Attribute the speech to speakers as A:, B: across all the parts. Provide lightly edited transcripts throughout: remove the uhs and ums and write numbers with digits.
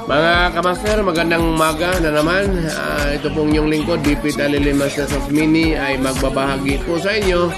A: Mga kamaster, magandang umaga na naman. Ito pong yung lingkod, DP Talilimas na Mini ay magbabahagi po sa inyo.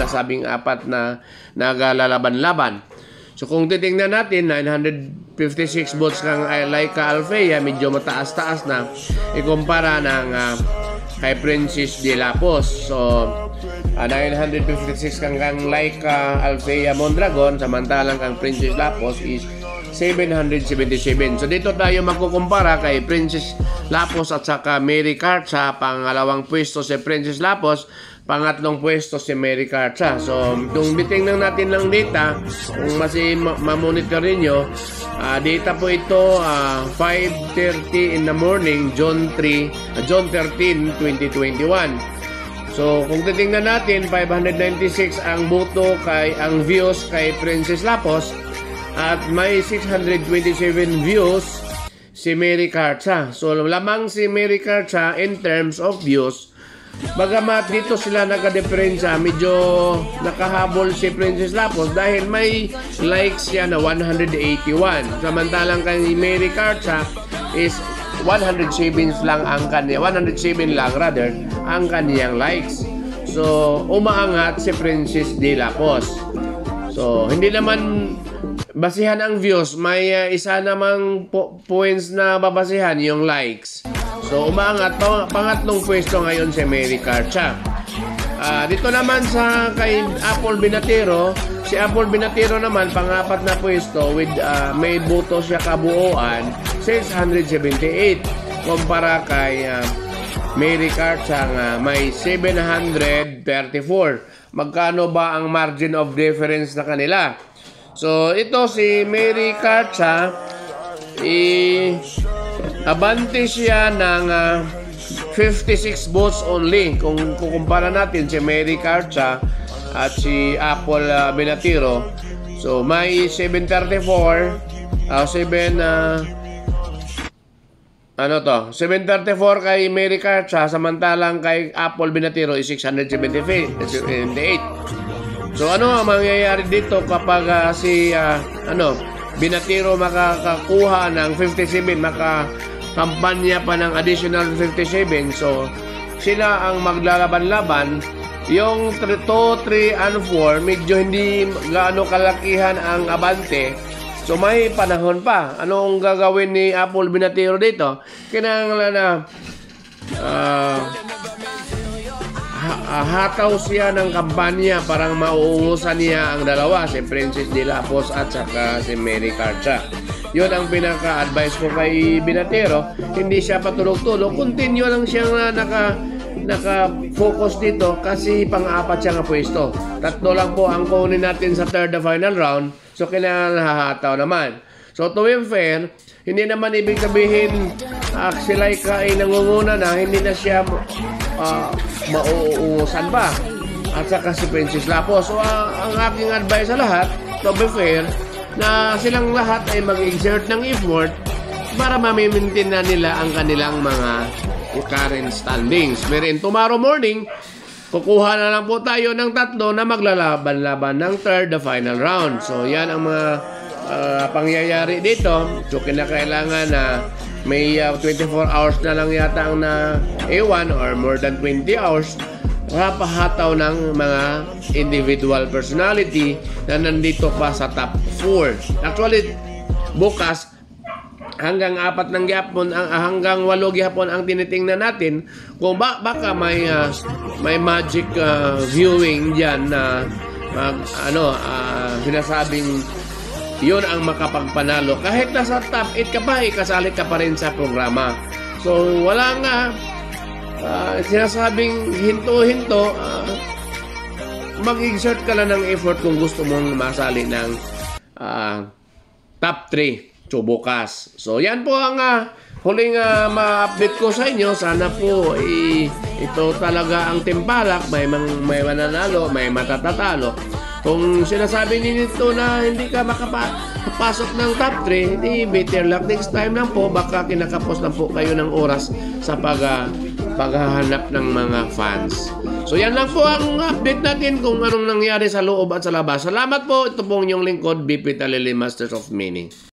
A: Nasabing apat na naglalaban-laban. So kung titingnan natin, 956 volts kang Leica Althea, medyo mataas-taas na ikumpara ng kay Princess de Lapos. So 956 kang Leica Althea Mondragon, samantalang kang Princess Lapos is 777. So dito tayo magkukumpara kay Princess Lapos at saka Mary Carcha. Pangalawang pwesto si Princess Lapos, pangatlong pwesto si Mary Carcha. So kung bitingnan natin ng data, kung mamonitor ninyo, data po ito 5:30 in the morning, June 13, 2021. So kung titingnan natin, 596 ang boto ang views kay Princess Lapos at may 627 views si Mary Carcha. So lamang si Mary Carcha in terms of views. Bagamat dito sila nagka-diferensya, medyo nakahabol si Princess Lapos dahil may likes siya na 181. Samantalang kay Mary Carcha is 107 lang ang kaniyang likes. So umaangat si Princess de Lapos. So hindi naman basihan ang views, may isa namang points na babasihan yung likes. So umaangat, pangatlong pwesto ngayon si Mary Carcha. Dito naman sa kay Apple Binatero, si Apple Binatero naman pangapat na pwesto with may boto siya kabuuan 678 kumpara kay Mary Carcha nga may 734. Magkano ba ang margin of difference na kanila? So ito si Mary Carcha abante siya ng 56 votes only. Kung kukumpara natin si Mary Carcha at si Apple Binatero, so may 734 kay Mary Carcha, samantalang kay Apple Binatero is 678. So ano ang mangyayari dito kapag si Binatero makakakuha ng 57, makakampanya pa ng additional 57, so sila ang maglalaban-laban. Yung 2, 3, and 4 medyo hindi gaano kalakihan ang abante, so may panahon pa. Anong gagawin ni Apple Binatero dito? Kinanglan na hataw siya ng kampanya, parang mauungusan niya ang dalawa, si Princess de Lapos at saka si Mary Carcha. Yun ang pinaka-advice ko kay Binatero. Hindi siya patulog-tulog, continue lang siyang naka-focus dito kasi pang-apat siya nga pwesto. 3 lang po ang kunin natin sa third na final round. So, kinahataw naman. So, to be fair, hindi naman ibig sabihin si Laika ay nangunguna na, hindi na siya mauungusan pa. At saka si Princess Lapo. So, ang aking advice sa lahat, to be fair, na silang lahat ay mag-exert ng effort para mamimintin na nila ang kanilang mga current standings. Wherein tomorrow morning, kukuha na lang po tayo ng 3 na maglalaban-laban ng third the final round. So, yan ang mga pangyayari dito. So, kinakailangan na may 24 hours na lang yata ang na A1 or more than 20 hours pahataw ng mga individual personality na nandito pa sa top 4. Actually, bukas, hanggang 4 ng gyapon, hanggang 8 gyapon ang tinitingnan natin kung baka may magic viewing diyan na sinasabing yun ang makapagpanalo. Kahit nasa top 8 ka pa, kasali ka pa rin sa programa. So, wala nga sinasabing hinto-hinto, mag-exert ka lang ng effort kung gusto mong masali ng top 3 so bukas. So yan po ang huling ma-update ko sa inyo. Sana po ito talaga ang timpalak, may mananalo, may matatatalo. Kung sinasabi nito na hindi ka makapasok ng top 3, hindi, better luck next time lang po. Baka kinakapos lang po kayo ng oras sa paghahanap ng mga fans. So yan lang po ang update natin kung anong nangyari sa loob at sa labas. Salamat po. Ito po ang inyong lingkod, BP Talili, Masters of Meaning.